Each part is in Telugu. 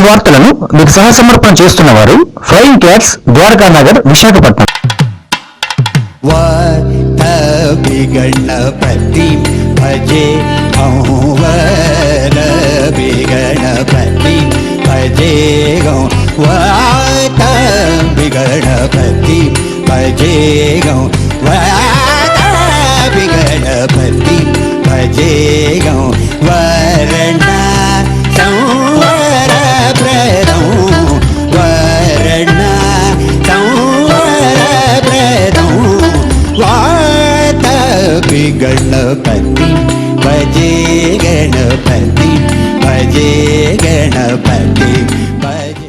వార్తలను మీకు సహసమర్పణ చేస్తున్న వారు ఫ్లయింగ్ క్యాట్స్ ద్వారకా నగర్ విశాఖపట్నం. గణపతి భజే గణపతి భజే గణపతి భజే గణపతి భజే వరణ సంవర ప్రదం వరణ సంవర ప్రదం వాతపి గణపతి భజే గణపతి భజే గణపతి భజే.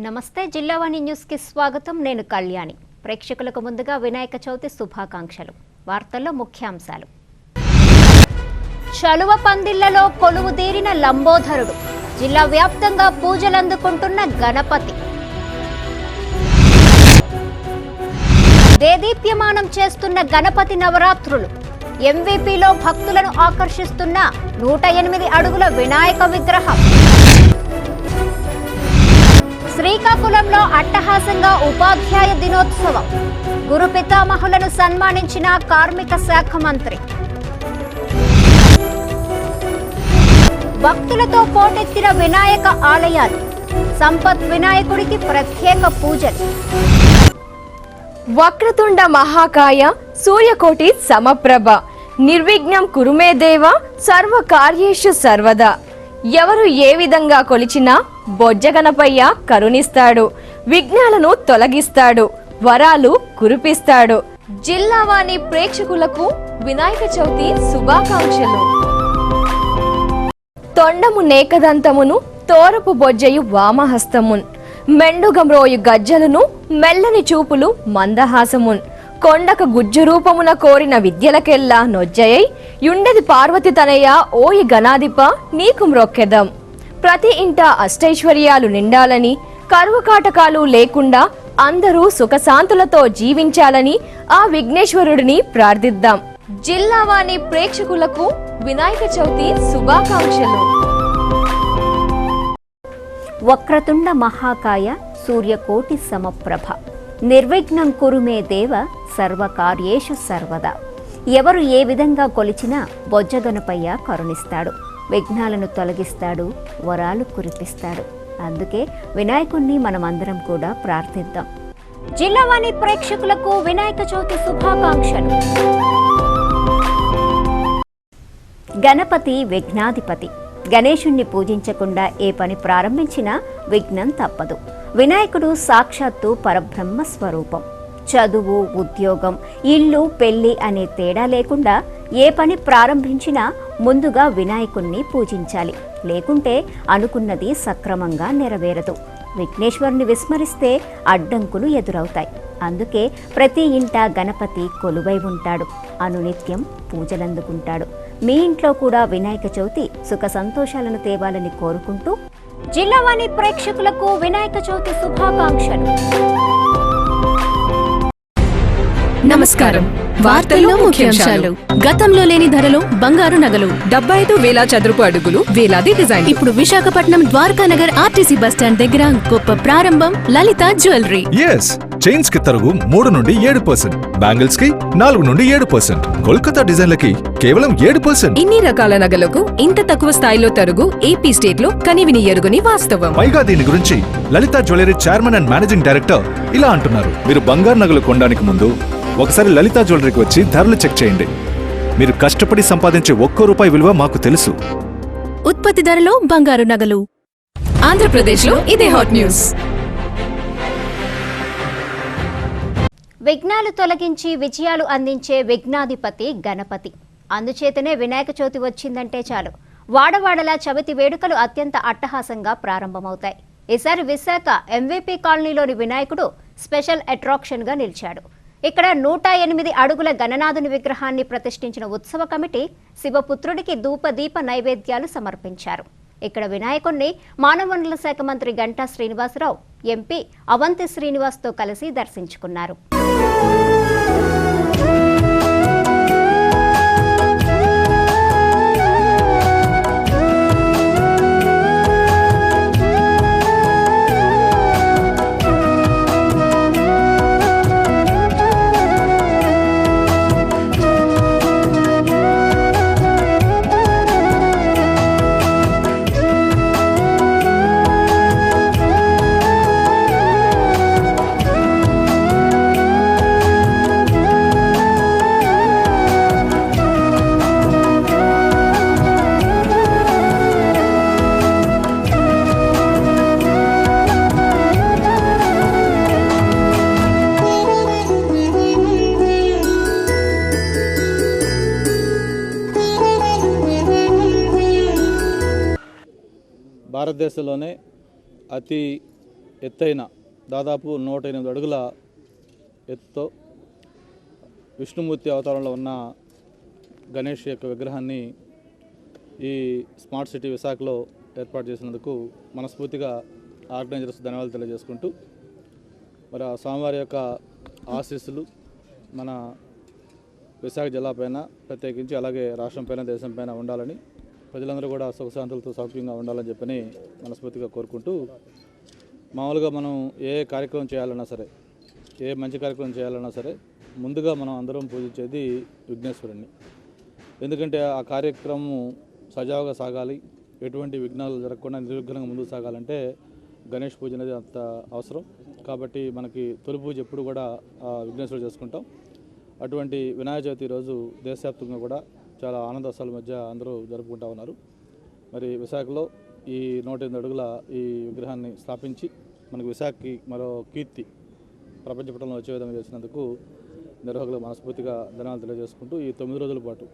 నమస్తే, జిల్లావాణి న్యూస్ కి స్వాగతం. నేను కళ్యాణి. ప్రేక్షకులకు ముందుగా వినాయక చవితి శుభాకాంక్షలు. వార్తల్లో ముఖ్యాంశాలు. చలువ పందిళ్లలో కొలువుదీరిన లంబోదరుడు, జిల్లా వ్యాప్తంగా పూజలందుకుంటున్న గణపతి. దేదీప్యమానం చేస్తున్న గణపతి నవరాత్రులు. ఎంవీపీలో భక్తులను ఆకర్షిస్తున్న 108 అడుగుల వినాయక విగ్రహం. శ్రీకాకుళంలో అట్టహాసంగా ఉపాధ్యాయ దినోత్సవం. గురు పితామహులను సన్మానించిన కార్మిక శాఖ మంత్రి. భక్తులతో పోటెత్తిన వినాయక ఆలయాలు. సంపత్ వినాయకుడికి ప్రత్యేక పూజలు. వక్రతుండ మహాకాయ సూర్యకోటి సమప్రభ నిర్విఘ్నం కురుమే దేవ సర్వ కార్యేషు సర్వదా. ఎవరు ఏ విధంగా కొలిచినా బొజ్జగనపయ్య కరుణిస్తాడు, విఘ్నాలను తొలగిస్తాడు, వరాలు కురిపిస్తాడు. జిల్లావాణి ప్రేక్షకులకు వినాయక చవితి శుభాకాంక్షలు. తొండము నేకదంతమును తోరపు బొజ్జయు వామహస్తమున్, మెండుగమ్రోయు గజ్జలును మెల్లని చూపులు మందహాసమున్, కొండక గుజ్జు రూపమున కోరిన విద్యలకెల్లా నొజ్జయై యుండది పార్వతి తనయ ఓయి గణాధిప నీకు మ్రొక్కెదం. ప్రతి ఇంట అష్టైశ్వర్యాలు నిండాలని, కరువు కాటకాలు లేకుండా అందరూ సుఖశాంతులతో జీవించాలని ఆ విఘ్నేశ్వరుడిని ప్రార్థిద్దాం. జిల్లావాణి ప్రేక్షకులకు వినాయక చవితి శుభాకాంక్షలు. వక్రతుండ మహాకాయ సూర్యకోటి సమప్రభ నిర్విఘ్నం కురుమే దేవ సర్వకార్యేషు సర్వదా. ఎవరు ఏ విధంగా కొలిచినా బొజ్జగనపయ్య కరుణిస్తాడు, విఘ్నాలను తొలగిస్తాడు, వరాలు కురిపిస్తాడు. అందుకే వినాయకుణ్ణి మనమందరం కూడా ప్రార్థిద్దాం. జిల్లావాణి ప్రేక్షకులకు వినాయక చవితి శుభాకాంక్షలు. గణపతి విఘ్నాధిపతి. గణేశుణ్ణి పూజించకుండా ఏ పని ప్రారంభించినా విఘ్నం తప్పదు. వినాయకుడు సాక్షాత్తు పరబ్రహ్మ స్వరూపం. చదువు, ఉద్యోగం, ఇల్లు, పెళ్లి అనే తేడా లేకుండా ఏ పని ప్రారంభించినా ముందుగా వినాయకుణ్ణి పూజించాలి. లేకుంటే అనుకున్నది సక్రమంగా నెరవేరదు. విఘ్నేశ్వరుని విస్మరిస్తే అడ్డంకులు ఎదురవుతాయి. అందుకే ప్రతి ఇంట గణపతి కొలువై ఉంటాడు, అనునిత్యం పూజలందుకుంటాడు. మీ ఇంట్లో కూడా వినాయక చవితి సుఖ సంతోషాలను తేవాలని కోరుకుంటూ జిల్లావాణి ప్రేక్షకులకు వినాయక చవితి శుభాకాంక్షలు. నమస్కారం. వార్తల్లో ముఖ్యాంశాలు. గతంలో లేని ధరలో బంగారు నగలు 75,000 చదరపు అడుగులు, వేలాది డిజైన్. ఇప్పుడు విశాఖపట్నం ద్వారకా నగర్ ఆర్టీసీ బస్టాండ్ దగ్గర గొప్ప ప్రారంభం. లలిత జ్యువెలరీ. చైన్స్ కి తరుగు 3 నుండి 7%, బ్యాంగిల్స్ కి 4 నుండి 7%, కోల్కతా డిజైన్లకి కేవలం 7%. ఇన్ని రకాల నగలకు ఇంత తక్కువ స్థాయిలో తరుగు ఏపీ స్టేట్ లో కనివిని ఎరుగని వాస్తవం. పైగా దీని గురించి Lalitha jewellery chairman and managing director ఇలా అంటున్నారు: మీరు బంగారు నగలు కొనడానికి ముందు ఒకసారి లలిత జ్యువెలరీకి వచ్చి ధరలు చెక్ చేయండి. మీరు కష్టపడి సంపాదించే ₹1 విలువ మాకు తెలుసు. ఉత్పత్తి ధరలో బంగారు నగలు. ఆంధ్రప్రదేశ్ లో ఇదే హాట్ న్యూస్. విఘ్నాలు తొలగించి విజయాలు అందించే విఘ్నాధిపతి గణపతి. అందుచేతనే వినాయక చవితి వచ్చిందంటే చాలు వాడవాడలా చవితి వేడుకలు అత్యంత అట్టహాసంగా ప్రారంభమవుతాయి. ఈసారి విశాఖ ఎంవీపీ కాలనీలోని వినాయకుడు స్పెషల్ అట్రాక్షన్ గా నిలిచాడు. ఇక్కడ 108 అడుగుల గణనాథుని విగ్రహాన్ని ప్రతిష్ఠించిన ఉత్సవ కమిటీ శివపుత్రుడికి ధూపదీప నైవేద్యాలు సమర్పించారు. ఇక్కడ వినాయకుణ్ణి మానవ వనరుల శాఖ మంత్రి గంటా శ్రీనివాసరావు, ఎంపీ అవంతి శ్రీనివాస్తో కలిసి దర్శించుకున్నారు. భారతదేశంలోనే అతి ఎత్తైన దాదాపు 108 అడుగుల ఎత్తుతో విష్ణుమూర్తి అవతారంలో ఉన్న గణేష్ యొక్క విగ్రహాన్ని ఈ స్మార్ట్ సిటీ విశాఖలో ఏర్పాటు చేసినందుకు మనస్ఫూర్తిగా ఆర్గనైజర్స్ ధన్యవాదాలు తెలియజేసుకుంటూ మరి ఆ స్వామివారి యొక్క ఆశీస్సులు మన విశాఖ జిల్లా పైన ప్రత్యేకించి అలాగే రాష్ట్రం పైన దేశం పైన ఉండాలని ప్రజలందరూ కూడా సుఖశాంతులతో సౌఖ్యంగా ఉండాలని చెప్పని మనస్ఫూర్తిగా కోరుకుంటూ మామూలుగా మనం ఏ కార్యక్రమం చేయాలన్నా సరే ఏ మంచి కార్యక్రమం చేయాలన్నా సరే ముందుగా మనం అందరం పూజించేది విఘ్నేశ్వరుణ్ణి. ఎందుకంటే ఆ కార్యక్రమం సజావుగా సాగాలి, ఎటువంటి విఘ్నాలు జరగకుండా నిర్విఘ్నంగా ముందుకు సాగాలంటే గణేష్ పూజ అనేది అంత అవసరం. కాబట్టి మనకి తొలి పూజ ఎప్పుడు కూడా విఘ్నేశ్వరుడు చేసుకుంటాం. అటువంటి వినాయక చవితి రోజు దేశవ్యాప్తంగా కూడా చాలా ఆనందోత్సవాల మధ్య అందరూ జరుపుకుంటూ ఉన్నారు. మరి విశాఖలో ఈ 108 అడుగుల ఈ విగ్రహాన్ని స్థాపించి మనకు విశాఖకి మరో కీర్తి ప్రపంచపటంలో వచ్చే విధంగా చేసినందుకు నిర్వాహకులు మనస్ఫూర్తిగా ధన్యవాదాలు తెలియజేసుకుంటూ ఈ 9 రోజుల పాటు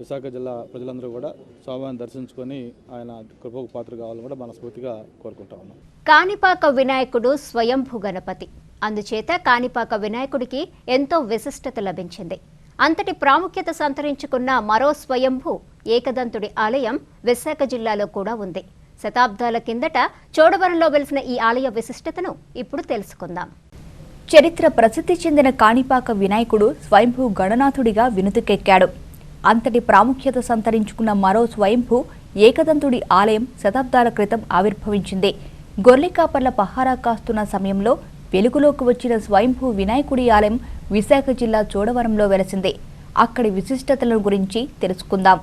విశాఖ జిల్లా ప్రజలందరూ కూడా స్వామివారిని దర్శించుకొని ఆయన కృపకు పాత్ర కావాలని కూడా మనస్ఫూర్తిగా కోరుకుంటా ఉన్నాం. కాణిపాక వినాయకుడు స్వయంభూ గణపతి. అందుచేత కాణిపాక వినాయకుడికి ఎంతో విశిష్టత లభించింది. అంతటి ప్రాముఖ్యత సంతరించుకున్న మరో స్వయంభూ ఏకదంతుడి ఆలయం విశాఖ జిల్లాలో కూడా ఉంది. శతాబ్దాల కిందట చోడవరంలో వెలిసిన ఈ ఆలయ విశిష్టతను ఇప్పుడు తెలుసుకుందాం. చరిత్ర ప్రసిద్ధి చెందిన కాణిపాక వినాయకుడు స్వయంభూ గణనాథుడిగా వినుతికెక్కాడు. అంతటి ప్రాముఖ్యత సంతరించుకున్న మరో స్వయంభూ ఏకదంతుడి ఆలయం శతాబ్దాల క్రితం ఆవిర్భవించింది. గొర్రెకాపర్ల పహారా కాస్తున్న సమయంలో వెలుగులోకి వచ్చిన స్వయంభూ వినాయకుడి ఆలయం విశాఖ జిల్లా చోడవరంలో వెలసింది. అక్కడి విశిష్టతలను గురించి తెలుసుకుందాం.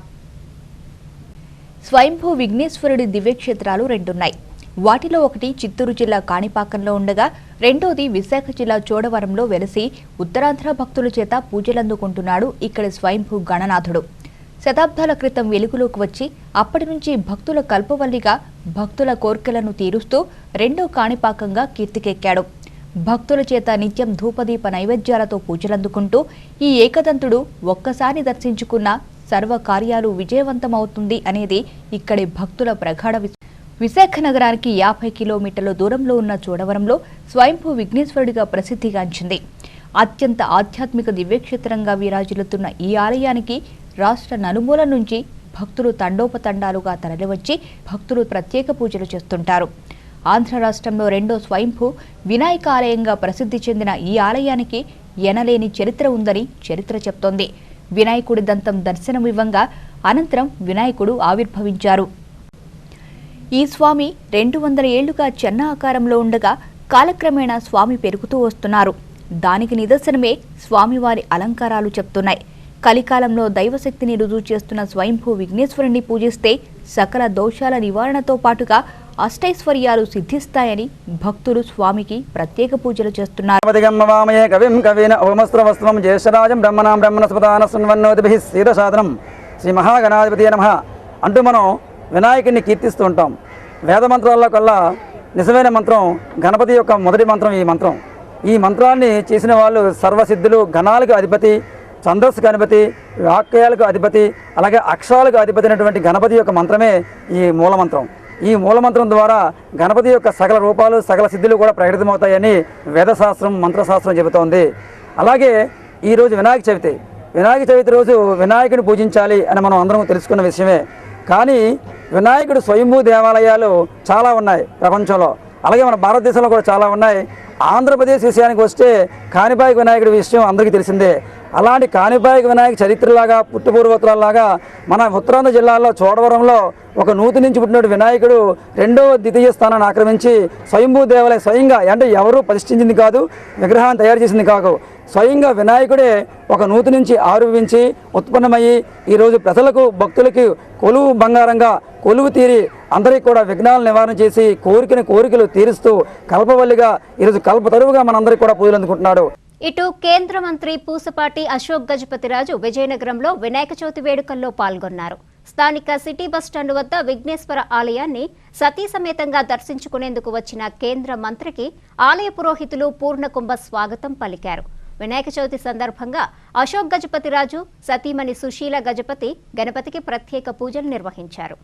స్వయంభూ విఘ్నేశ్వరుడి దివ్యక్షేత్రాలు 2 ఉన్నాయి. వాటిలో ఒకటి చిత్తూరు జిల్లా కాణిపాకంలో ఉండగా రెండోది విశాఖ జిల్లా చోడవరంలో వెలసి ఉత్తరాంధ్ర భక్తుల చేత పూజలందుకుంటున్నాడు ఇక్కడి స్వయంభూ గణనాథుడు. శతాబ్దాల క్రితం వెలుగులోకి వచ్చి అప్పటి నుంచి భక్తుల కల్పవల్లిగా భక్తుల కోర్కెలను తీరుస్తూ రెండో కాణిపాకంగా కీర్తికెక్కాడు. భక్తుల చేత నిత్యం ధూపదీప నైవేద్యాలతో పూజలందుకుంటూ ఈ ఏకదంతుడు ఒక్కసారి దర్శించుకున్న సర్వ కార్యాలు విజయవంతమవుతుంది అనేది ఇక్కడి భక్తుల ప్రగాఢ విశాఖ నగరానికి 50 కిలోమీటర్ల దూరంలో ఉన్న చోడవరంలో స్వయంభూ విఘ్నేశ్వరుడిగా ప్రసిద్ధిగాంచింది. అత్యంత ఆధ్యాత్మిక దివ్యక్షేత్రంగా విరాజిల్లుతున్న ఈ ఆలయానికి రాష్ట్ర నలుమూల నుంచి భక్తులు తండోపతండాలుగా తరలివచ్చి భక్తులు ప్రత్యేక పూజలు చేస్తుంటారు. ఆంధ్ర రాష్ట్రంలో రెండో స్వయంభూ వినాయక ఆలయంగా ప్రసిద్ధి చెందిన ఈ ఆలయానికి ఎనలేని చరిత్ర ఉందని చరిత్ర చెప్తోంది. వినాయకుడి దంతం దర్శనమివ్వంగా అనంతరం వినాయకుడు ఆవిర్భవించారు. ఈ స్వామి 200 ఏళ్లుగా చెన్న ఆకారంలో ఉండగా కాలక్రమేణా స్వామి పెరుగుతూ వస్తున్నారు. దానికి నిదర్శనమే స్వామివారి అలంకారాలు చెప్తున్నాయి. కలికాలంలో దైవశక్తిని రుజువు చేస్తున్న స్వయంభూ విఘ్నేశ్వరుని పూజిస్తే సకల దోషాల నివారణతో పాటుగా అష్టైశ్వర్యాలు సిద్ధిస్తాయని భక్తులు స్వామికి ప్రత్యేక పూజలు చేస్తున్నారు. శ్రీ మహాగణాధిపతి నమః అంటూ మనం వినాయకుడిని కీర్తిస్తూ ఉంటాం. వేద మంత్రాల్లో కల్లా నిజమైన మంత్రం గణపతి యొక్క మొదటి మంత్రం ఈ మంత్రం. ఈ మంత్రాన్ని చేసిన వాళ్ళు సర్వసిద్ధులు, గణాలకు అధిపతి, ఛందస్సుకు అధిపతి, వాక్యాలకు అధిపతి, అలాగే అక్షరాలకు అధిపతి అయినటువంటి గణపతి యొక్క మంత్రమే ఈ మూలమంత్రం. ఈ మూలమంత్రం ద్వారా గణపతి యొక్క సకల రూపాలు, సకల సిద్ధులు కూడా ప్రకటితమవుతాయని వేదశాస్త్రం, మంత్రశాస్త్రం చెబుతోంది. అలాగే ఈరోజు వినాయక చవితి. వినాయక చవితి రోజు వినాయకుడిని పూజించాలి అని మనం అందరం తెలుసుకున్న విషయమే. కానీ వినాయకుడు స్వయంభూ దేవాలయాలు చాలా ఉన్నాయి ప్రపంచంలో, అలాగే మన భారతదేశంలో కూడా చాలా ఉన్నాయి. ఆంధ్రప్రదేశ్ విషయానికి వస్తే కాణిపాక వినాయకుడి విషయం అందరికీ తెలిసిందే. అలాంటి కాణిపాక వినాయక చరిత్రలాగా, పుట్టుపూర్వోత్తరాల్లాగా మన ఉత్తరాంధ్ర జిల్లాలో చోడవరంలో ఒక నూతి నుంచి పుట్టిన వినాయకుడు రెండవ ద్వితీయ స్థానాన్ని ఆక్రమించి స్వయంభూ దేవాలయం స్వయంగా, అంటే ఎవరు ప్రతిష్ఠించింది కాదు, విగ్రహాన్ని తయారు చేసింది కాదు, స్వయంగా వినాయకుడే ఒక నూతి నుంచి ఆవిర్భవించి ఉత్పన్నమయ్యి ఈరోజు ప్రజలకు, భక్తులకి కొలువు బంగారంగా కొలువు తీరి అందరికీ కూడా విఘ్నాలను నివారణ చేసి కోరికలు తీరుస్తూ కల్పవల్లిగా ఈరోజు కల్పతరువుగా మనందరికీ కూడా పూజలు అందుకుంటున్నాడు. ఇటు కేంద్ర మంత్రి పూసపాటి అశోక్ గజపతిరాజు విజయనగరంలో వినాయక చవితి వేడుకల్లో పాల్గొన్నారు. స్థానిక సిటీ బస్టాండ్ వద్ద విఘ్నేశ్వర ఆలయాన్ని సతీ సమేతంగా దర్శించుకునేందుకు వచ్చిన కేంద్ర మంత్రికి ఆలయ పురోహితులు పూర్ణకుంభ స్వాగతం పలికారు. వినాయక చవితి సందర్భంగా అశోక్ గజపతిరాజు, సతీమణి సుశీల గజపతి గణపతికి ప్రత్యేక పూజలు నిర్వహించారు.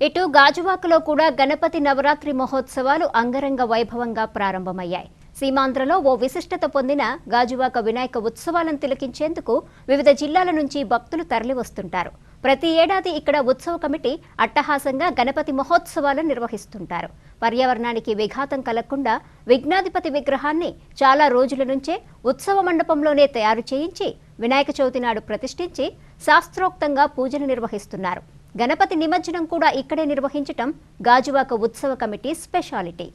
ఇటు గాజువాకలో కూడా గణపతి నవరాత్రి మహోత్సవాలు అంగరంగ వైభవంగా ప్రారంభమయ్యాయి. సీమాంధ్రలో ఓ విశిష్టత పొందిన గాజువాక వినాయక ఉత్సవాలను తిలకించేందుకు వివిధ జిల్లాల నుంచి భక్తులు తరలివస్తుంటారు. ప్రతి ఏడాది ఇక్కడ ఉత్సవ కమిటీ అట్టహాసంగా గణపతి మహోత్సవాలను నిర్వహిస్తుంటారు. పర్యావరణానికి విఘాతం కలగకుండా విఘ్నాధిపతి విగ్రహాన్ని చాలా రోజుల నుంచే ఉత్సవ మండపంలోనే తయారు చేయించి వినాయక చవితి నాడు ప్రతిష్ఠించి శాస్త్రోక్తంగా పూజలు నిర్వహిస్తున్నారు. గణపతి నిమజ్జనం కూడా ఇక్కడే నిర్వహించటం గాజువాక ఉత్సవ కమిటీ స్పెషాలిటీ.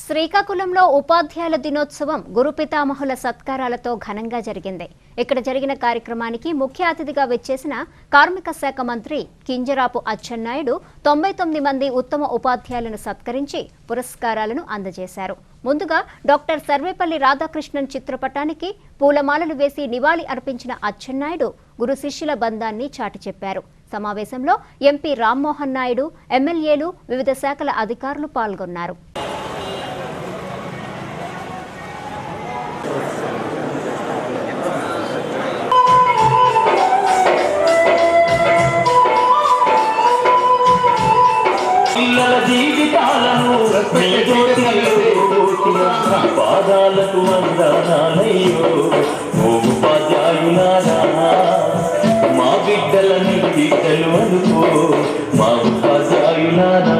శ్రీకాకుళంలో ఉపాధ్యాయుల దినోత్సవం గురుపితామహుల సత్కారాలతో ఘనంగా జరిగింది. ఇక్కడ జరిగిన కార్యక్రమానికి ముఖ్య అతిథిగా వచ్చేసిన కార్మిక శాఖ మంత్రి కింజరాపు అచ్చెన్నాయుడు 99 మంది ఉత్తమ ఉపాధ్యాయులను సత్కరించి పురస్కారాలను అందజేశారు. ముందుగా డాక్టర్ సర్వేపల్లి రాధాకృష్ణన్ చిత్రపటానికి పూలమాలలు వేసి నివాళి అర్పించిన అచ్చెన్నాయుడు గురు శిష్యుల బంధాన్ని చాటి చెప్పారు. సమావేశంలో ఎంపీ రామ్మోహన్ నాయుడు, ఎమ్మెల్యేలు, వివిధ శాఖల అధికారులు పాల్గొన్నారు. జీవితాలను పాదాలకు వందనాలయ్యో ఓ ఉపాధ్యాయులారా, మా బిడ్డలని బిడ్డలు అనుకో మా ఉపాధ్యాయులారా.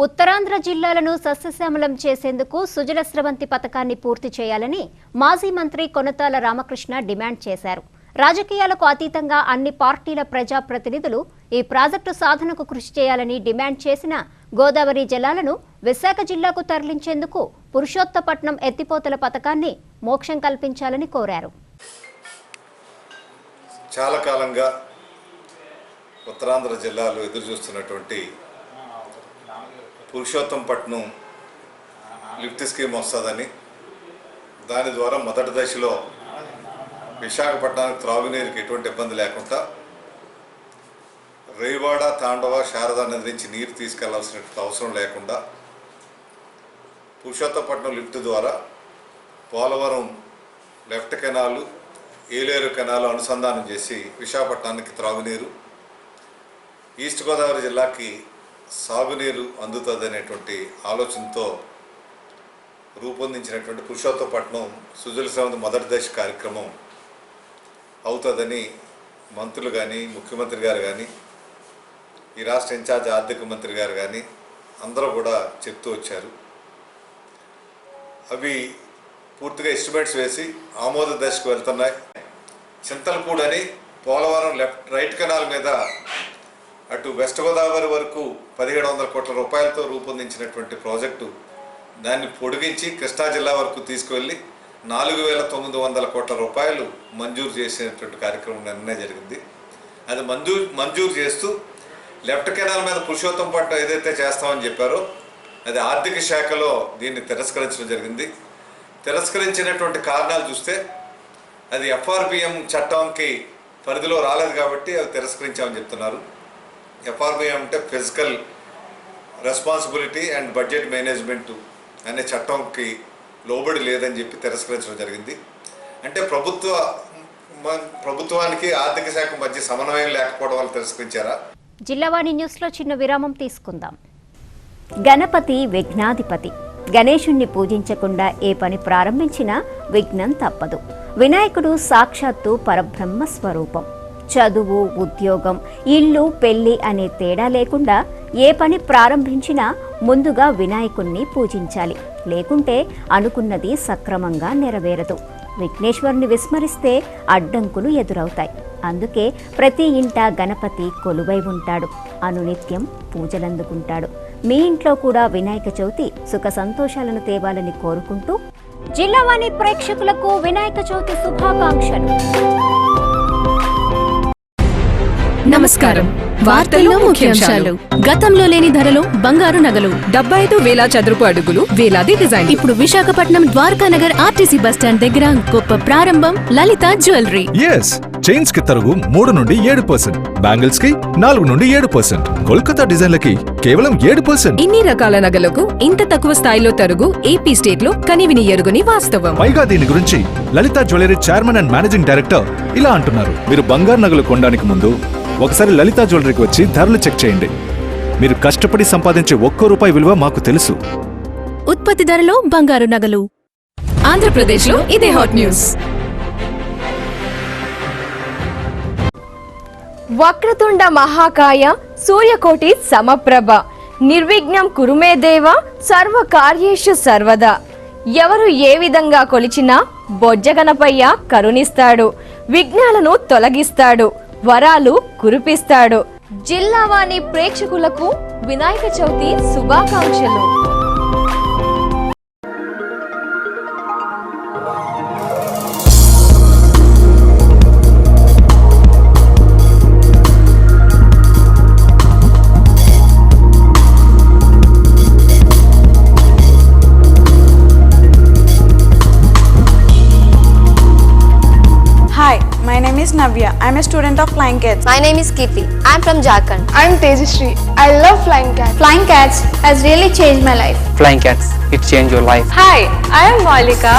ఉత్తరాంధ్ర జిల్లాలను సస్యశ్యామలం చేసేందుకు సుజల స్రవంతి పథకాన్ని పూర్తి చేయాలని మాజీ మంత్రి కొనతాల రామకృష్ణ డిమాండ్ చేశారు. రాజకీయాలకు అతీతంగా అన్ని పార్టీల ప్రజాప్రతినిధులు ఈ ప్రాజెక్టు సాధనకు కృషి చేయాలని డిమాండ్ చేసిన గోదావరి జలాలను విశాఖ జిల్లాకు తరలించేందుకు పురుషోత్తపట్నం ఎత్తిపోతల పథకాన్ని మోక్షం కల్పించాలని కోరారు. చాలా కాలంగా ఉత్తరాంధ్ర జిల్లాలు ఎదురుచూస్తున్నటువంటి పురుషోత్తంపట్నం లిఫ్ట్ స్కీమ్ వస్తుందని, దాని ద్వారా మొదటి దశలో విశాఖపట్నానికి త్రాగునీరుకి ఎటువంటి ఇబ్బంది లేకుండా రేవాడ, తాండవ, శారదా నది నుంచి నీరు తీసుకెళ్లాల్సిన అవసరం లేకుండా పురుషోత్తపట్నం లిఫ్ట్ ద్వారా Polavaram left canal, Yeleru canal అనుసంధానం చేసి విశాఖపట్నానికి త్రాగునీరు, ఈస్ట్ గోదావరి జిల్లాకి సాగునీరు అందుతుందనేటువంటి ఆలోచనతో రూపొందించినటువంటి పురుషోత్తపట్నం సుజల స్రవంతి మొదటి దశ కార్యక్రమం అవుతుందని మంత్రులు కానీ, ముఖ్యమంత్రి గారు కానీ, ఈ రాష్ట్ర ఇన్ఛార్జ్ ఆర్థిక మంత్రి గారు కానీ అందరూ కూడా చెప్తూ వచ్చారు. అవి పూర్తిగా ఎస్టిమేట్స్ వేసి ఆమోద దశకు వెళ్తున్నాయి. చింతలపూడని పోలవరం రైట్ కెనాల్ మీద అటు వెస్ట్ గోదావరి వరకు 1700 కోట్ల రూపాయలతో రూపొందించినటువంటి ప్రాజెక్టు దాన్ని పొడిగించి కృష్ణా జిల్లా వరకు తీసుకువెళ్ళి 4,900 కోట్ల రూపాయలు మంజూరు చేసినటువంటి కార్యక్రమం నిన్నే జరిగింది. అది మంజూరు చేస్తూ లెఫ్ట్ కెనాల్ మీద పురుషోత్తం పట్నం ఏదైతే చేస్తామని చెప్పారో అది ఆర్థిక శాఖలో దీన్ని తిరస్కరించడం జరిగింది. తిరస్కరించినటువంటి కారణాలు చూస్తే అది FRBM చట్టంకి పరిధిలో రాలేదు కాబట్టి అవి తిరస్కరించామని చెప్తున్నారు. FRBM అంటే physical responsibility and budget management అనే చట్టంకి లోబడి లేదని చెప్పి తిరస్కరించడం జరిగింది. అంటే ప్రభుత్వానికి ఆర్థిక శాఖ మధ్య సమన్వయం లేకపోవడం వల్ల తిరస్కరించారా? జిల్లావాణి న్యూస్లో చిన్న విరామం తీసుకుందాం. గణపతి విఘ్నాధిపతి. గణేశుణ్ణి పూజించకుండా ఏ పని ప్రారంభించినా విఘ్నం తప్పదు. వినాయకుడు సాక్షాత్తు పరబ్రహ్మ స్వరూపం. చదువు, ఉద్యోగం, ఇల్లు, పెళ్లి అనే తేడా లేకుండా ఏ పని ప్రారంభించినా ముందుగా వినాయకుణ్ణి పూజించాలి. లేకుంటే అనుకున్నది సక్రమంగా నెరవేరదు. విఘ్నేశ్వరుని విస్మరిస్తే అడ్డంకులు ఎదురవుతాయి. అందుకే ప్రతి ఇంట గణపతి కొలువై ఉంటాడు. అనునిత్యం పూజలందుకుంటాడు. మీ ఇంట్లో కూడా వినాయక చవితి సుఖ సంతోషాలను తేవాలని కోరుకుంటూ జిల్లావాణి ప్రేక్షకులకు వినాయక చవితి శుభాకాంక్షలు. నమస్కారం. వార్తల్లో ముఖ్యాంశాలు. గతంలో లేని ధరలో బంగారు నగలు 75,000 చదరపు అడుగులు, వేలాది డిజైన్. ఇప్పుడు విశాఖపట్నం ద్వారకా నగర్ ఆర్టీసీ బస్టాండ్ దగ్గర గొప్ప ప్రారంభం. లలిత జ్యువెలరీ. చైన్స్ కి తరుగు 3 నుండి 7%, బ్యాంగిల్స్ కి 4 నుండి 7%, కోల్కతా డిజైన్లకి కేవలం 7%. ఇన్ని రకాల నగలకు ఇంత తక్కువ స్థాయిలో తరుగు ఏపీ స్టేట్ లో కనివిని ఎరుగని వాస్తవం. పైగా దీని గురించి Lalitha jewellery chairman and managing director ఇలా అంటున్నారు. మీరు బంగారు నగలు కొనడానికి ముందు ఒకసారి లలిత జ్యువెలరీకి వచ్చి ధరలు చెక్ చేయండి. మీరు కష్టపడి సంపాదించే ₹1 విలువ మాకు తెలుసు. ఉత్పత్తి ధరలో బంగారు నగలు. ఆంధ్రప్రదేశ్ లో ఇదే హాట్ న్యూస్. వక్రతుండ మహాకాయ సూర్యకోటి సమప్రభ నిర్విఘ్నం కురుమే దేవ సర్వ కార్యేషు సర్వదా. ఎవరు ఏ విధంగా కొలిచినా బొజ్జగనపయ్య కరుణిస్తాడు. విఘ్నాలను తొలగిస్తాడు. వరాలు కురిపిస్తాడు. జిల్లావాణి ప్రేక్షకులకు వినాయక చవితి శుభాకాంక్షలు. Hi, my name is Navya. I'm a student of Flying Cats. My name is Kirti. I'm from Jharkhand. I'm Tejashree. I love Flying Cats. Flying Cats has really changed my life. Flying Cats, it changed your life. Hi, I am Malika.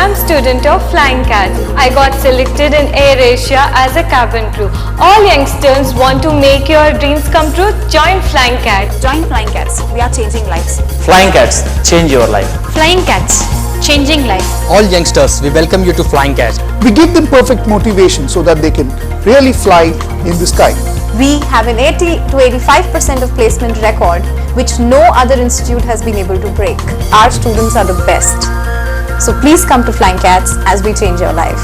I'm student of Flying Cats. I got selected in AirAsia as a cabin crew. All youngsters want to make your dreams come true. Join Flying Cats. Join Flying Cats. We are changing lives. Flying Cats, change your life. Flying Cats, changing life. All youngsters, we welcome you to Flying Cats. We give them perfect motivation so that they can really fly in the sky. We have an 80 to 85% of placement record, which no other institute has been able to break. Our students are the best. So please come to Flying Cats as we change your life.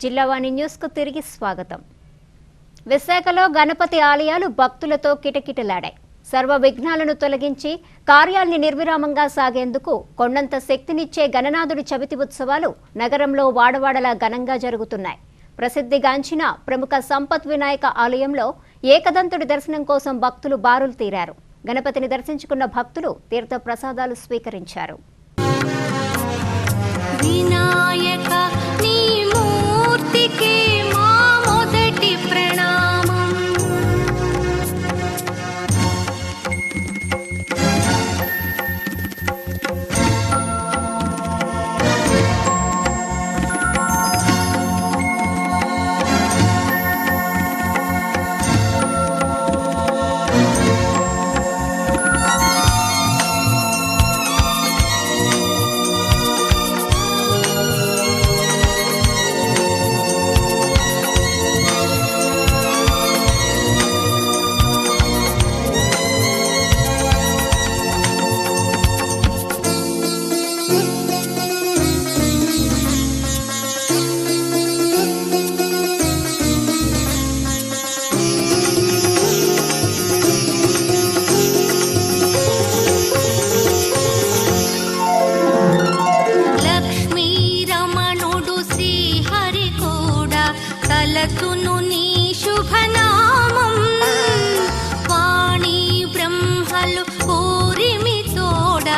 Jillavani న్యూస్కు తిరిగి స్వాగతం. విశాఖలో గణపతి ఆలయాలు భక్తులతో కిటకిటలాడాయి. సర్వ విఘ్నాలను తొలగించి కార్యాల్ని నిర్విరామంగా సాగేందుకు కొండంత శక్తినిచ్చే గణనాథుడి చవితి ఉత్సవాలు నగరంలో వాడవాడలా ఘనంగా జరుగుతున్నాయి. ప్రసిద్ధిగాంచిన ప్రముఖ సంపత్ వినాయక ఆలయంలో ఏకదంతుడి దర్శనం కోసం భక్తులు బారులు తీరారు. గణపతిని దర్శించుకున్న భక్తులు తీర్థ ప్రసాదాలు స్వీకరించారు. వినాయక నీ మూర్తికి మా మొదటి ప్రణామం. తలచును నీ శుభనామం వాణి బ్రహ్మలు పూరిమి తోడ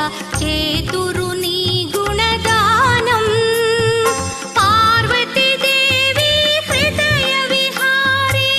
చేతురు నీ గుణగానం పార్వతీదేవి హృదయ విహారీ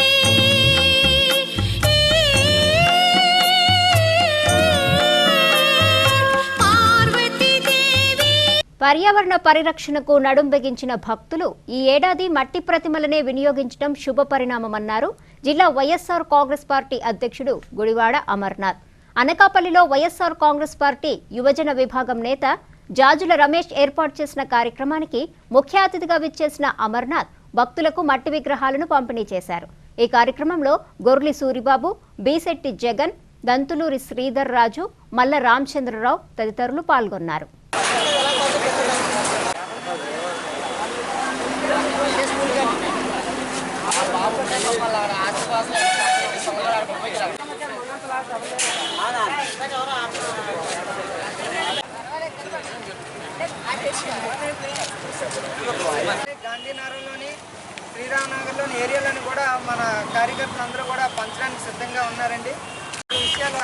పర్యావరణ పరిరక్షణకు నడుం బిగించిన భక్తులు ఈ ఏడాది మట్టి ప్రతిమలనే వినియోగించడం శుభ పరిణామమన్నారు జిల్లా వైఎస్ఆర్ కాంగ్రెస్ పార్టీ అధ్యక్షుడు గుడివాడ అమర్నాథ్. అనకాపల్లిలో వైఎస్ఆర్ కాంగ్రెస్ పార్టీ యువజన విభాగం నేత జాజుల రమేష్ ఏర్పాటు చేసిన కార్యక్రమానికి ముఖ్య అతిథిగా విచ్చేసిన అమర్నాథ్ భక్తులకు మట్టి విగ్రహాలను పంపిణీ చేశారు. ఈ కార్యక్రమంలో గొర్లి సూరిబాబు, బీశెట్టి జగన్, దంతులూరి శ్రీధర్ రాజు, మల్ల రామచంద్రరావు తదితరులు పాల్గొన్నారు. గాంధీనగర్లోని శ్రీరామనగర్లోని ఏరియాలను కూడా మన కార్యకర్తలు అందరూ కూడా పంచడానికి సిద్ధంగా ఉన్నారండి. ఈ విషయాలు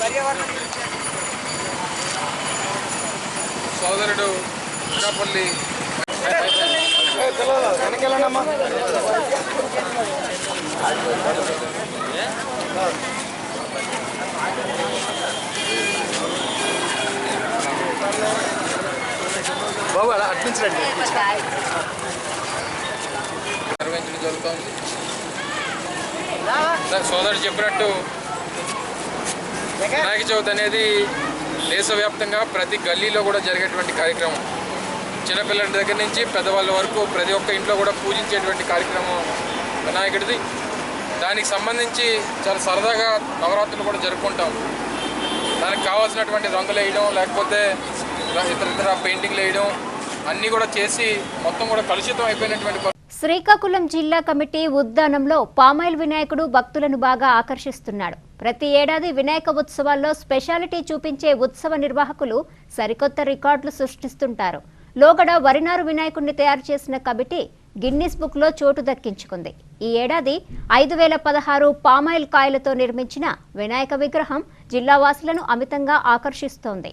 పర్యావరణం గురించి సోదరుడు అనకాపల్లి బాబు అలా అర్పించండి నిర్వహించడం జరుగుతుంది. సోదరుడు చెప్పినట్టు వినాయక చవితి అనేది దేశవ్యాప్తంగా ప్రతి గల్లీలో కూడా జరిగేటువంటి కార్యక్రమం. చిన్నపిల్లల దగ్గర నుంచి పెద్దవాళ్ళ వరకు ప్రతి ఒక్క ఇంట్లో కూడా పూజించేటువంటి కార్యక్రమం వినాయకుడిది. దానికి సంబంధించి చాలా సరదాగా నవరాత్రులు కూడా జరుపుకుంటాం. దానికి కావాల్సినటువంటి రంగులు వేయడం, లేకపోతే ఇతర పెయింటింగ్లు వేయడం అన్నీ కూడా చేసి మొత్తం కూడా కలుషితం అయిపోయినటువంటి. శ్రీకాకుళం జిల్లా కమిటీ ఉద్యానంలో పామాయిల్ వినాయకుడు భక్తులను బాగా ఆకర్షిస్తున్నాడు. ప్రతి ఏడాది వినాయక ఉత్సవాల్లో స్పెషాలిటీ చూపించే ఉత్సవ నిర్వాహకులు సరికొత్త రికార్డులు సృష్టిస్తుంటారు. లోగడ వరినారు వినాయకుడిని తయారు చేసిన కమిటీ గిన్నిస్ బుక్ లో చోటు దక్కించుకుంది. ఈ ఏడాది 5016 పామాయిల్ కాయలతో నిర్మించిన వినాయక విగ్రహం జిల్లా వాసులను అమితంగా ఆకర్షిస్తోంది.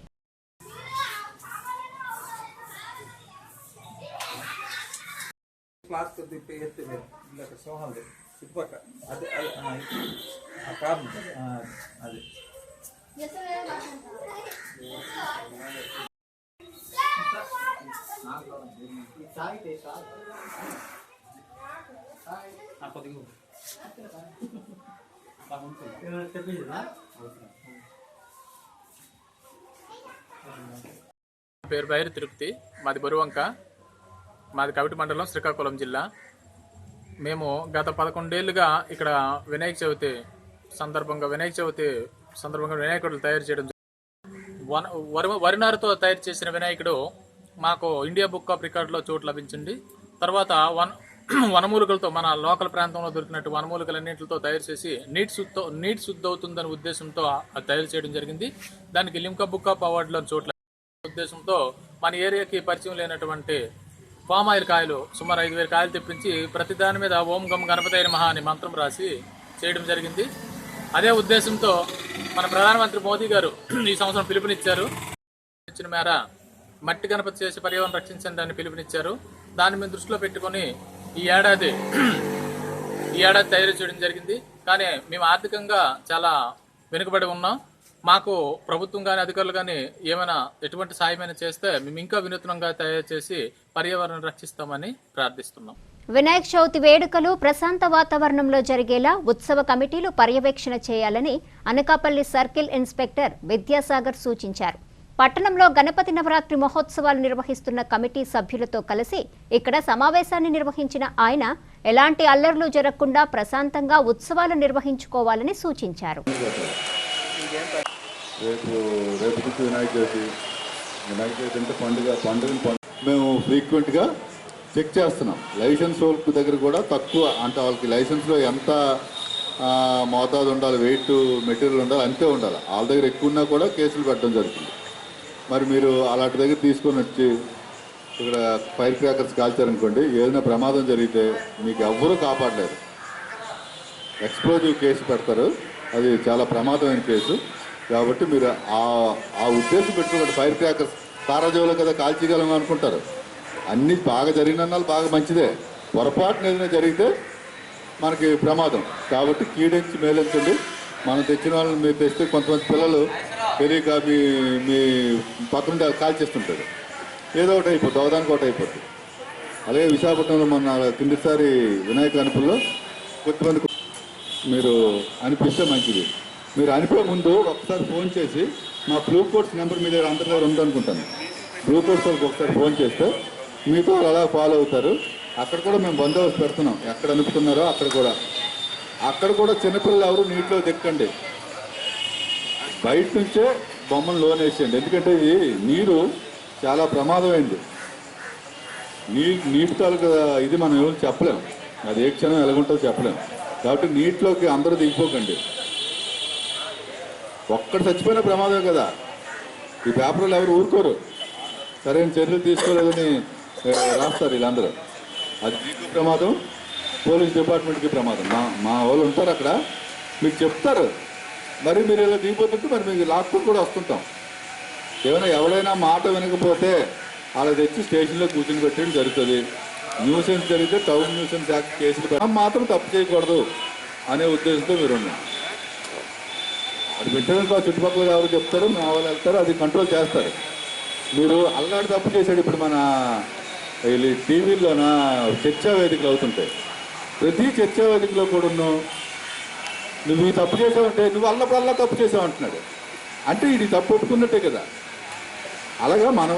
పేరు బైరు తిరుపతి, మాది బరువంక, మాది కవిటి మండలం, శ్రీకాకుళం జిల్లా. మేము గత 11 ఏళ్లుగా ఇక్కడ వినాయక చవితి సందర్భంగా వినాయకుడు తయారు చేయడం. వరినారుతో తయారు చేసిన వినాయకుడు మాకు ఇండియా బుక్ ఆఫ్ రికార్డులో చోటు లభించింది. తర్వాత వనమూలికలతో, మన లోకల్ ప్రాంతంలో దొరికినట్టు వనమూలికలన్నింటితో తయారు చేసి నీట్ శుద్ధి అవుతుందనే ఉద్దేశంతో అది తయారు చేయడం జరిగింది. దానికి లిమ్కా బుక్ ఆఫ్ అవార్డులో చోట్ల ఉద్దేశంతో మన ఏరియాకి పరిచయం లేనటువంటి పామాయిల్ కాయలు సుమారు 5000 కాయలు తెప్పించి ప్రతి దాని మీద ఓం గం గణపతయ నమః అని మంత్రం రాసి చేయడం జరిగింది. అదే ఉద్దేశంతో మన ప్రధానమంత్రి మోదీ గారు ఈ సంవత్సరం పిలుపునిచ్చారు. ఇచ్చిన మేర మట్టి గణపతి చేసి పర్యావరణం రక్షించండి అని పిలుపునిచ్చారు. దాన్ని మేము దృష్టిలో పెట్టుకొని ఈ ఏడాది తయారు చేయడం జరిగింది. కానీ మేము ఆర్థికంగా చాలా వెనుకబడి ఉన్నాం. మాకు ప్రభుత్వం కానీ అధికారులు కానీ ఏమైనా ఎటువంటి సాయమైనా చేస్తే మేము ఇంకా వినూత్నంగా తయారు చేసి పర్యావరణం రక్షిస్తామని ప్రార్థిస్తున్నాం. వినాయక చవితి వేడుకలు ప్రశాంత వాతావరణంలో జరిగేలా ఉత్సవ కమిటీలు పర్యవేక్షణ చేయాలని అనకాపల్లి సర్కిల్ ఇన్స్పెక్టర్ విద్యాసాగర్ సూచించారు. పట్టణంలో గణపతి నవరాత్రి మహోత్సవాలు నిర్వహిస్తున్న కమిటీ సభ్యులతో కలిసి ఇక్కడ సమావేశాన్ని నిర్వహించిన ఆయన ఎలాంటి అల్లర్లు జరగకుండా ప్రశాంతంగా ఉత్సవాలు నిర్వహించుకోవాలని సూచించారు. రేపు వినాయక చవితి అంటే పండుగ మేము ఫ్రీక్వెంట్గా చెక్ చేస్తున్నాం. లైసెన్స్ వాళ్ళకి దగ్గర కూడా తక్కువ, అంటే వాళ్ళకి లైసెన్స్లో ఎంత మోతాదు ఉండాలి, వెయిట్ మెటీరియల్ ఉండాలి, అంతే ఉండాలి. వాళ్ళ దగ్గర ఎక్కువ ఉన్నా కూడా కేసులు పెట్టడం జరుగుతుంది. మరి మీరు అలాంటి దగ్గర తీసుకొని వచ్చి ఇక్కడ ఫైర్ క్రాకర్స్ కాల్చారనుకోండి, ఏదైనా ప్రమాదం జరిగితే మీకు ఎవ్వరూ కాపాడలేరు. ఎక్స్ప్లోజివ్ కేసు పెడతారు, అది చాలా ప్రమాదమైన కేసు. కాబట్టి మీరు ఆ ఉద్దేశం పెట్టుకోండి. ఫైర్ క్రాకర్స్ తారాజీవులు కదా కాల్చగలం అనుకుంటారు. అన్నీ బాగా జరిగిన బాగా మంచిదే. పొరపాటున ఏదైనా జరిగితే మనకి ప్రమాదం. కాబట్టి కీడించి మేలించండి. మనం తెచ్చిన వాళ్ళని మీరు తెస్తే కొంతమంది పిల్లలు తెలియక మీ పక్కన కాల్చేస్తుంటారు. ఏదో ఒకటి అయిపోతుంది, అవదానికి ఒకటి అయిపోతుంది. అలాగే విశాఖపట్నంలో మొన్న కిందిసారి వినాయక అనిపుల్లో కొంతమంది మీరు అనిపిస్తే మంచిది. మీరు అనిపే ముందు ఒకసారి ఫోన్ చేసి మా బ్లూ కోడ్స్ నెంబర్ మీ దగ్గర అందరి దగ్గర ఉందనుకుంటాను. బ్లూ కోడ్స్ వాళ్ళకి ఒకసారి ఫోన్ చేస్తే మీతో అలా ఫాలో అవుతారు. అక్కడ కూడా మేము బందోబస్తు పెడుతున్నాం. ఎక్కడ అనుపుతున్నారో అక్కడ కూడా చిన్నపిల్లలు ఎవరు నీటిలో దిక్కండి. బయట నుంచే బొమ్మను లోన్ వేసేయండి. ఎందుకంటే నీరు చాలా ప్రమాదమైంది. నీటి తాలూకా ఇది మనం ఎవరు చెప్పలేం, అది ఏ క్షణం ఎలాగుంటుందో చెప్పలేం. కాబట్టి నీటిలోకి అందరూ దిగిపోకండి. ఒక్కడు చచ్చిపోయిన ప్రమాదమే కదా. ఈ పేపర్లు ఎవరు ఊరుకోరు, సరైన చర్యలు తీసుకోలేదని రాస్తారు వీళ్ళందరూ. అది మీకు ప్రమాదం, పోలీస్ డిపార్ట్మెంట్కి ప్రమాదం. మా వాళ్ళు ఉంటారు అక్కడ, మీకు చెప్తారు. మరి మీరు ఇలా దిగిపోతుంటే మరి మీకు లాక్కొని కూడా వస్తుంటాం. ఏమైనా ఎవడైనా మాట వినకపోతే అలా తెచ్చి స్టేషన్లో కూర్చుని పెట్టడం జరుగుతుంది. న్యూసెన్స్ జరిగితే టౌన్ న్యూసెన్స్ యాక్ట్ కేసులు పెట్టడం మాత్రం తప్పు చేయకూడదు అనే ఉద్దేశంతో మీరు ఉన్నాం. అది పెట్టడానికి చుట్టుపక్కల ఎవరు చెప్తారు, మా వాళ్ళు వెళ్తారు, అది కంట్రోల్ చేస్తారు. మీరు అల్లాడి తప్పు చేశాడు. ఇప్పుడు మన టీవీలోన చర్చా వేదికలు అవుతుంటాయి. ప్రతి చర్చా వేదికలో కూడా నువ్వు ఈ తప్పు చేసావంటే నువ్వు అల్లప్పుడల్లా తప్పు చేసావు అంటున్నాడు. అంటే ఇది తప్పు ఒప్పుకున్నట్టే కదా. అలాగా మనం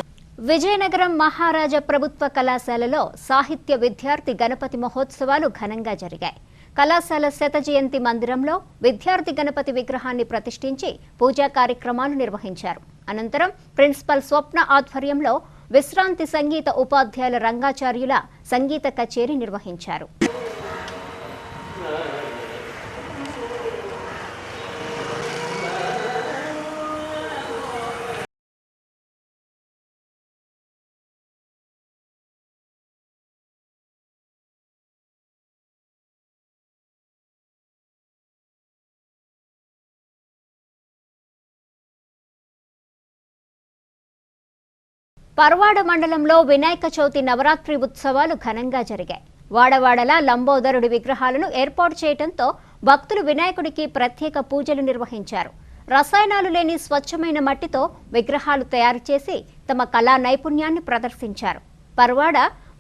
విజయనగరం మహారాజా ప్రభుత్వ కళాశాలలో సాహిత్య విద్యార్థి గణపతి మహోత్సవాలు ఘనంగా జరిగాయి. కళాశాల శత జయంతి మందిరంలో విద్యార్థి గణపతి విగ్రహాన్ని ప్రతిష్ఠించి పూజా కార్యక్రమాలు నిర్వహించారు. అనంతరం ప్రిన్సిపల్ స్వప్న ఆధ్వర్యంలో విశ్రాంతి సంగీత ఉపాధ్యాయుల రంగాచార్యుల సంగీత కచేరీ నిర్వహించారు. పర్వాడ మండలంలో వినాయక చవితి నవరాత్రి ఉత్సవాలు ఘనంగా జరిగాయి. వాడవాడలా లంబోదరుడి విగ్రహాలను ఏర్పాటు చేయడంతో భక్తులు వినాయకుడికి ప్రత్యేక పూజలు నిర్వహించారు. రసాయనాలు లేని స్వచ్ఛమైన మట్టితో విగ్రహాలు తయారు చేసి తమ కళా నైపుణ్యాన్ని ప్రదర్శించారు. పర్వాడ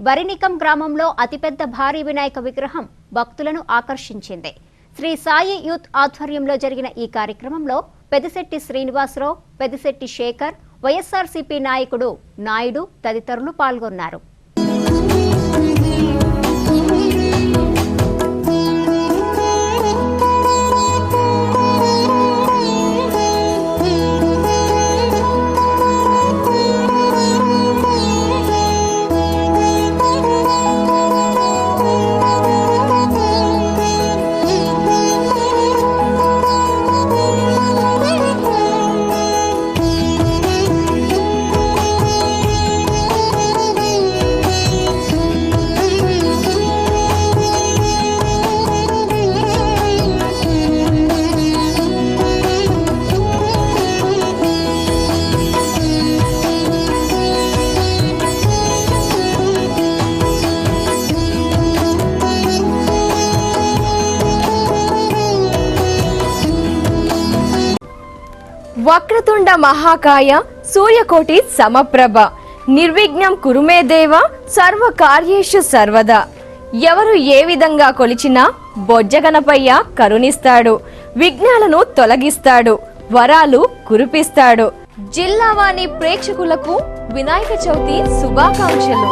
బరినికం గ్రామంలో అతిపెద్ద భారీ వినాయక విగ్రహం భక్తులను ఆకర్షించింది. శ్రీ సాయి యూత్ ఆధ్వర్యంలో జరిగిన ఈ కార్యక్రమంలో పెదిశెట్టి శ్రీనివాసరావు, పెదిశెట్టి శేఖర్, వైఎస్ఆర్సీపీ నాయకుడు నాయుడు తదితరులు పాల్గొన్నారు. వక్రతుండ మహాకాయ సూర్యకోటి సమప్రభ నిర్విఘ్నం కురుమే దేవ సర్వ కార్యేషు సర్వదా. ఎవరు ఏ విధంగా కొలిచినా బొజ్జగనపయ్య కరుణిస్తాడు, విఘ్నాలను తొలగిస్తాడు, వరాలు కురిపిస్తాడు. జిల్లావాణి ప్రేక్షకులకు వినాయక చవితి శుభాకాంక్షలు.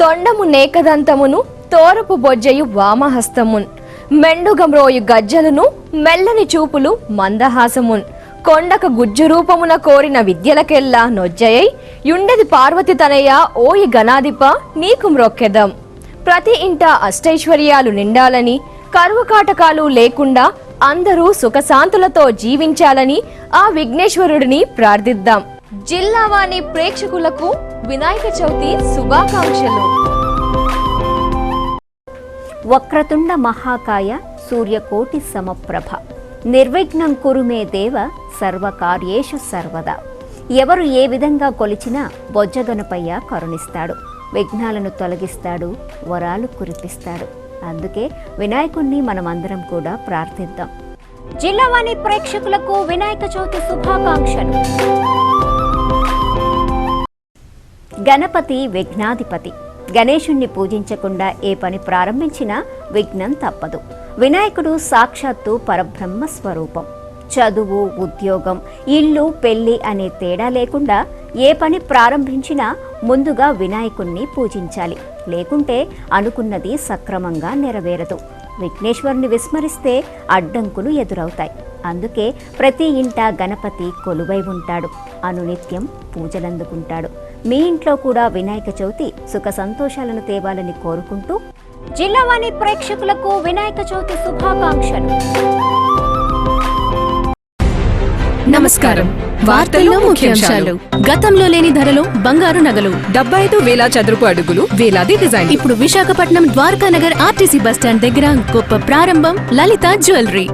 తొండము నేకదంతమును తోరపు బొజ్జయు వామహస్తమున్, మెండుగమ్రోయు గజ్జలును మెల్లని చూపులు మందహాసమున్, కొండక గుజ్జు రూపమున కోరిన విద్యలకెల్లా నొజ్జయై యుండది పార్వతి తనయ ఓయి గణాధిప నీకు మ్రొక్కెదం. ప్రతి ఇంట అష్టైశ్వర్యాలు నిండాలని, కరువు కాటకాలు లేకుండా అందరూ సుఖశాంతులతో జీవించాలని ఆ విఘ్నేశ్వరుడిని ప్రార్థిద్దాం. జిల్లావాణి ప్రేక్షకులకు వినాయక చవితి శుభాకాంక్షలు. వక్రతుండ మహాకాయ సూర్యకోటి సమప్రభ నిర్విఘ్నం కురుమే దేవ సర్వకార్యేషు సర్వదా. ఎవరు ఏ విధంగా కొలిచినా బొజ్జగణపయ్య కరుణిస్తాడు, విఘ్నాలను తొలగిస్తాడు, వరాలు కురిపిస్తాడు. అందుకే వినాయకుణ్ణి మనమందరం కూడా ప్రార్థిద్దాం. జిల్లావాణి ప్రేక్షకులకు వినాయక చవితి శుభాకాంక్షలు. గణపతి విఘ్నాధిపతి. గణేశుణ్ణి పూజించకుండా ఏ పని ప్రారంభించినా విఘ్నం తప్పదు. వినాయకుడు సాక్షాత్తు పరబ్రహ్మ స్వరూపం. చదువు, ఉద్యోగం, ఇల్లు, పెళ్లి అనే తేడా లేకుండా ఏ పని ప్రారంభించినా ముందుగా వినాయకుణ్ణి పూజించాలి. లేకుంటే అనుకున్నది సక్రమంగా నెరవేరదు. విఘ్నేశ్వరుని విస్మరిస్తే అడ్డంకులు ఎదురవుతాయి. అందుకే ప్రతి ఇంట గణపతి కొలువై ఉంటాడు, అనునిత్యం పూజలందుకుంటాడు. మీ ఇంట్లో కూడా వినాయక చవితి సుఖ సంతోషాలను తేవాలని కోరుకుంటూ జిల్లావాణి ప్రేక్షకులకు వినాయక చవితి శుభాకాంక్షలు. నమస్కారం. వార్తల్లో ముఖ్యాంశాలు. గతంలో లేని ధరలో బంగారు నగలు 75,000 చదరపు అడుగులు, వేలాది డిజైన్. ఇప్పుడు విశాఖపట్నం ద్వారకా నగర్ ఆర్టీసీ బస్టాండ్ దగ్గర గొప్ప ప్రారంభం. లలిత జ్యువెలరీ.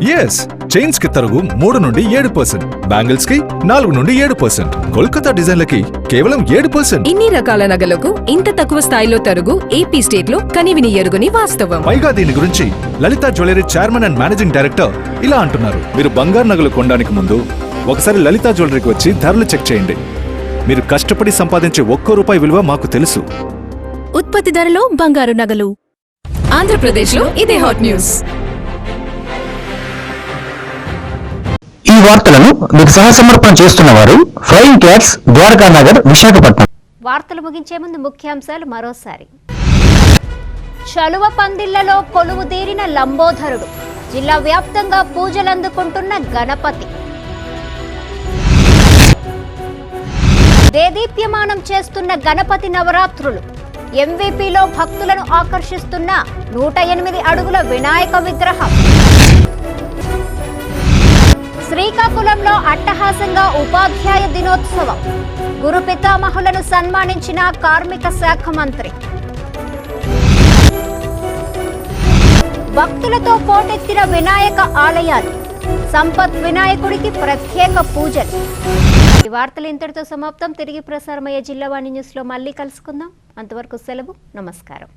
చైన్స్ కి తరుగు 3 నుండి 7%, బ్యాంగిల్స్ కి 4 నుండి 7%, కోల్కతా డిజైన్లకి కేవలం 7%. ఇన్ని రకాల నగలకు ఇంత తక్కువ స్థాయిలో తరుగు ఏపీ స్టేట్ లో కనివిని ఎరుగని వాస్తవం. పైగా దీని గురించి Lalitha jewellery chairman and managing director ఇలా అంటున్నారు. మీరు బంగారు నగలు కొనడానికి ముందు ఒకసారి లలిత జ్యువెలరీకి వచ్చి ధరలు చెక్ చేయండి. మీరు కష్టపడి సంపాదించే ₹1 విలువ మాకు తెలుసు. ఉత్పత్తి ధరలో బంగారు నగలు. ఆంధ్రప్రదేశ్ లో ఇదే హాట్ న్యూస్. ఈ వార్తలను మీకు సహసమర్పణ చేస్తున్న వారు ఫ్లయింగ్ క్యాట్స్ ద్వారకా నగర్ విశాఖపట్నం. వార్తలు ముగించే ముందు ముఖ్యాంశాలు మరోసారి. చలువ పందిళ్లలో కొలువుదీరిన లంబోదరుడు. జిల్లా వ్యాప్తంగా పూజలందుకుంటున్న గణపతి. దేదీప్యమానం చేస్తున్న గణపతి నవరాత్రులు. ఎంవీపీలో భక్తులను ఆకర్షిస్తున్న 108 అడుగుల వినాయక విగ్రహం. శ్రీకాకుళంలో అట్టహాసంగా ఉపాధ్యాయ దినోత్సవం. గురు పితామహులను సన్మానించిన కార్మిక శాఖ మంత్రి. భక్తులతో పోటెత్తిన వినాయక ఆలయాలు. సంపత్ వినాయకుడికి ప్రత్యేక పూజలు. ఈ వార్తలు ఇంతటితో సమాప్తం. తిరిగి ప్రసారమయ్యే జిల్లావాణి న్యూస్లో మళ్ళీ కలుసుకుందాం. అంతవరకు సెలవు. నమస్కారం.